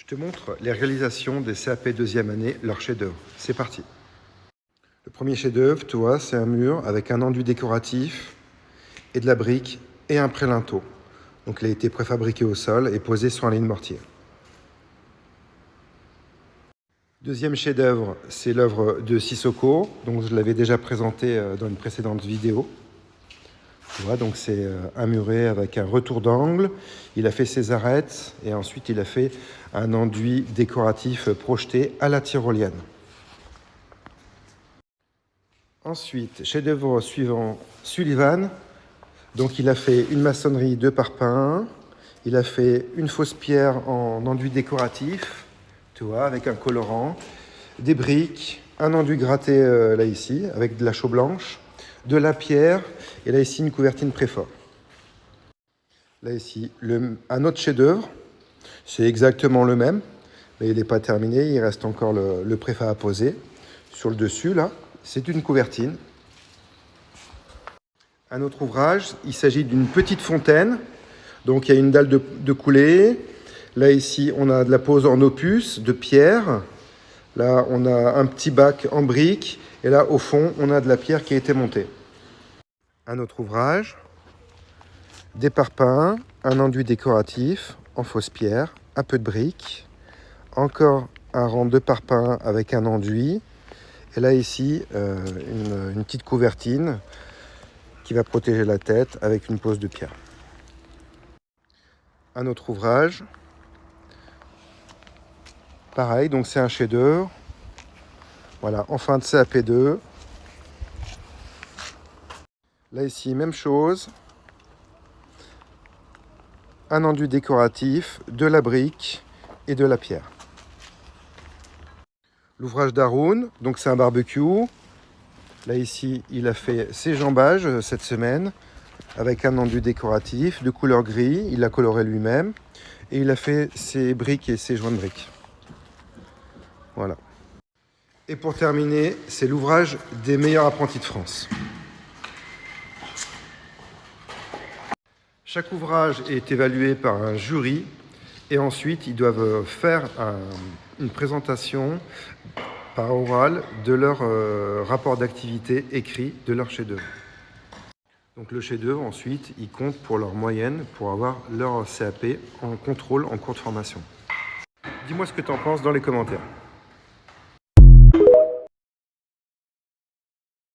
Je te montre les réalisations des CAP deuxième année, leur chef-d'œuvre. C'est parti. Le premier chef-d'œuvre, tu vois, c'est un mur avec un enduit décoratif et de la brique et un prélinteau. Donc il a été préfabriqué au sol et posé sur un lit de mortier. Deuxième chef-d'œuvre, c'est l'œuvre de Sissoko, donc je l'avais déjà présenté dans une précédente vidéo. Tu vois, donc c'est un muret avec un retour d'angle. Il a fait ses arêtes et ensuite il a fait un enduit décoratif projeté à la tyrolienne. Ensuite, chef-d'œuvre suivant, Sullivan. Donc il a fait une maçonnerie 2 par 1. Il a fait une fausse pierre en enduit décoratif, tu vois, avec un colorant, des briques, un enduit gratté là ici, avec de la chaux blanche, de la pierre, et là ici une couvertine préfort. Là ici, un autre chef-d'œuvre, c'est exactement le même, mais il n'est pas terminé, il reste encore le préfat à poser. Sur le dessus, là, c'est une couvertine. Un autre ouvrage, il s'agit d'une petite fontaine. Donc il y a une dalle de coulée. Là ici, on a de la pose en opus, de pierre. Là, on a un petit bac en briques. Et là, au fond, on a de la pierre qui a été montée. Un autre ouvrage, des parpaings, un enduit décoratif en fausse pierre, un peu de briques. Encore un rang de parpaings avec un enduit. Et là ici, une petite couvertine qui va protéger la tête avec une pose de pierre. Un autre ouvrage, pareil, donc c'est un chef-d'œuvre. Voilà, en fin de CAP2. Là ici, même chose. Un enduit décoratif, de la brique et de la pierre. L'ouvrage d'Haroun, donc c'est un barbecue. Là ici, il a fait ses jambages cette semaine avec un enduit décoratif de couleur gris. Il l'a coloré lui-même et il a fait ses briques et ses joints de briques. Voilà. Et pour terminer, c'est l'ouvrage des meilleurs apprentis de France. Chaque ouvrage est évalué par un jury et ensuite ils doivent faire une présentation par oral de leur rapport d'activité écrit de leur chef-d'œuvre. Donc le chef-d'œuvre ensuite, il compte pour leur moyenne pour avoir leur CAP en contrôle en cours de formation. Dis-moi ce que tu en penses dans les commentaires.